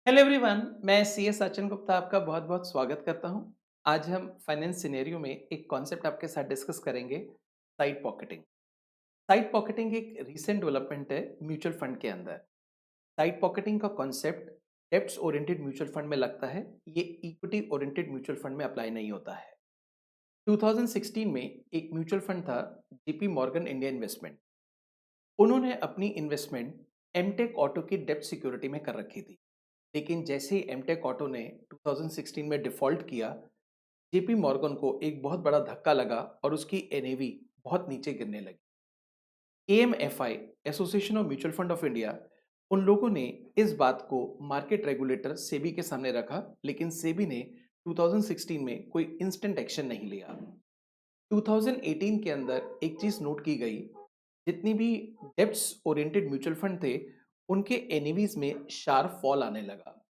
Hello everyone, मैं CS Sachin Gupta आपका बहुत-बहुत स्वागत करता हूं। आज हम फाइनेंस सिनेरियो में एक कॉन्सेप्ट आपके साथ डिस्कस करेंगे, साइड पॉकेटिंग। साइड पॉकेटिंग एक रीसेंट डेवलपमेंट है म्यूचुअल फंड के अंदर। साइड पॉकेटिंग का concept debts oriented mutual fund में लगता है, ये इक्विटी ओरिएंटेड म्यूचुअल फंड में अप्लाई नहीं होता है। 2016 में एक म्यूचुअल फंड था, जेपी मॉर्गन इंडिया इन्वेस्टमेंट। उन्होंने अपनी इन्वेस्टमेंट एमटेक ऑटो की डेब्ट सिक्योरिटी में कर रखी थी। लेकिन जैसे ही एमटेक ऑटो ने 2016 में डिफ़ॉल्ट किया, जेपी मॉर्गन को एक बहुत बड़ा धक्का लगा और उसकी एनएवी बहुत नीचे गिरने लगी। AMFI, association of mutual fund of India, उन लोगों ने इस बात को मार्केट रेगुलेटर सेबी के सामने रखा, लेकिन सेबी ने 2016 में कोई इंस्टेंट एक्शन नहीं लिया। 2018 के अंदर एक चीज़ नोट की गई, जितनी भी डेब्ट्स ओरिएंटेड म्यूचुअल फंड थे, उनके एनएवीज में शार्प फॉल आने लगा।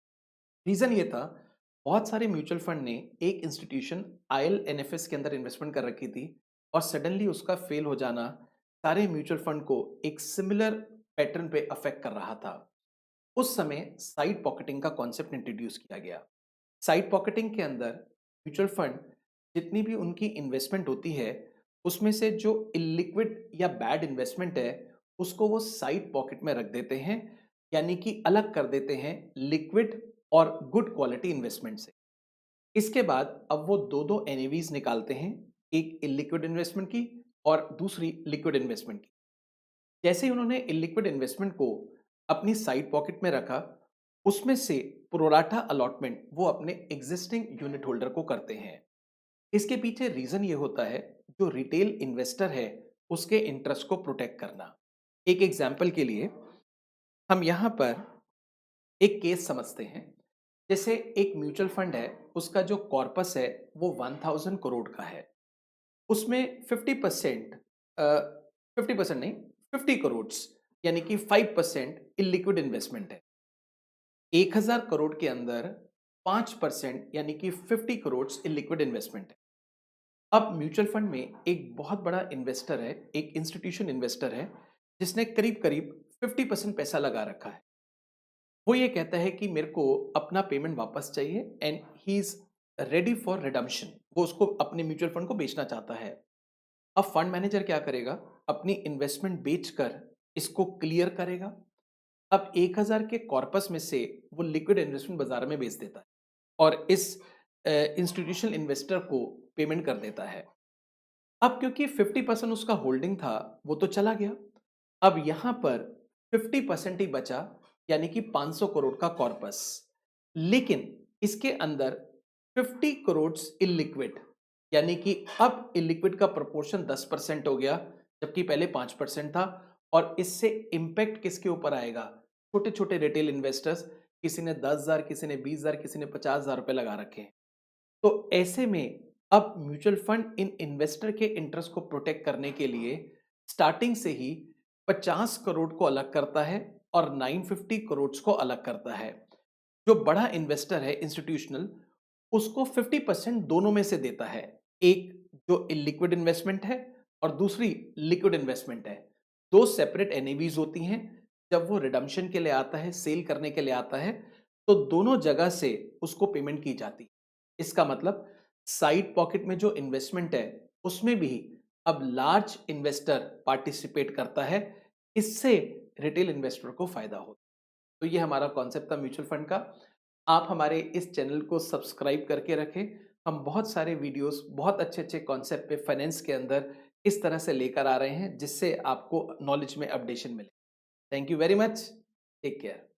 रीज़न ये था, बहुत सारे म्यूचुअल फंड ने एक इंस्टीट्यूशन आईएलएनएफएस के अंदर इन्वेस्टमेंट कर रखी थी और सडनली उसका फेल हो जाना सारे म्यूचुअल फंड को एक सिमिलर पैटर्न पे अफेक्ट कर रहा था। उस समय साइड पॉकेटिंग का कॉन्सेप्ट इंट्रोड्यूस किया गया। साइड पॉकेटिंग के अंदर म्यूचुअल फंड जितनी भी उनकी इन्वेस्टमेंट होती है, उसमें से जो इलिक्विड या बैड इन्वेस्टमेंट है, उसको वो साइड पॉकेट में रख देते हैं, यानी कि अलग कर देते हैं लिक्विड और गुड क्वालिटी इन्वेस्टमेंट से। इसके बाद अब वो दो एनएवीज निकालते हैं, एक इलिक्विड इन्वेस्टमेंट की और दूसरी लिक्विड इन्वेस्टमेंट की। जैसे ही उन्होंने इलिक्विड इन्वेस्टमेंट को अपनी साइड पॉकेट में रखा, उसमें से प्रोराटा अलॉटमेंट वो अपने एग्जिस्टिंग यूनिट होल्डर को करते हैं। इसके पीछे रीजन ये होता है, जो रिटेल इन्वेस्टर है उसके इंटरेस्ट को प्रोटेक्ट करना। एक एग्जांपल के लिए हम यहाँ पर एक केस समझते हैं। जैसे एक म्यूचुअल फंड है, उसका जो कॉर्पस है वो 1000 करोड़ का है। उसमें 50% 50% नहीं, 50 करोड़, यानी कि 5% इलिक्विड इन्वेस्टमेंट है। 1000 करोड़ के अंदर 5% यानी कि 50 करोड़ इलिक्विड इन्वेस्टमेंट है। अब म्यूचुअल फंड में एक बहुत बड़ा इन्वेस्टर है, एक इंस्टीट्यूशन इन्वेस्टर है, जिसने करीब-करीब 50% पैसा लगा रखा है। वो ये कहता है कि मेरे को अपना पेमेंट वापस चाहिए and he is ready for redemption. वो उसको अपने म्यूचुअल फंड को बेचना चाहता है। अब फंड मैनेजर क्या करेगा? अपनी इन्वेस्टमेंट बेचकर इसको क्लियर करेगा। अब 1000 के कॉर्पस में से वो लिक्विड इन्वेस्टमेंट बाजार में बेच देता है और इस इंस्टीट्यूशनल इन्वेस्टर को पेमेंट कर देता है। अब क्योंकि 50% उसका होल्डिंग था, वो तो चला गया। अब यहां पर 50% ही बचा, यानी कि 500 करोड़ का कॉर्पस। लेकिन इसके अंदर 50 करोड़ इलिक्विड, यानी कि अब इलिक्विड का प्रोपोर्शन 10% हो गया, जबकि पहले 5% था। और इससे इंपैक्ट किसके ऊपर आएगा? छोटे छोटे रिटेल इन्वेस्टर्स, किसी ने 10,000, किसी ने 20,000, किसी ने 50,000 रुपए लगा रखे हैं। तो ऐसे में अब म्यूचुअल फंड इन इन्वेस्टर के इंटरेस्ट को प्रोटेक्ट करने के लिए स्टार्टिंग से ही 50 करोड़ को अलग करता है और 950 करोड़ को अलग करता है। जो बड़ा इन्वेस्टर है इंस्टीट्यूशनल, उसको 50% दोनों में से देता है। एक जो इलिक्विड इन्वेस्टमेंट है और दूसरी लिक्विड इन्वेस्टमेंट है। दो सेपरेट एनएवीज होती हैं। जब वो रिडम्पशन के लिए आता है, सेल करने के लिए आता है, तो दोनों जगह से उसको पेमेंट की जाती है। इसका मतलब साइड पॉकेट में जो इन्वेस्टमेंट है, उसमें भी अब लार्ज इन्वेस्टर पार्टिसिपेट करता है। इससे रिटेल इन्वेस्टर को फायदा होता है। तो ये हमारा कॉन्सेप्ट था म्यूचुअल फंड का। आप हमारे इस चैनल को सब्सक्राइब करके रखें। हम बहुत सारे वीडियोस, बहुत अच्छे-अच्छे कॉन्सेप्ट पे फाइनेंस के अंदर इस तरह से लेकर आ रहे हैं, जिससे आपको नॉलेज में अपडेशन मिले। Thank you very much. Take care.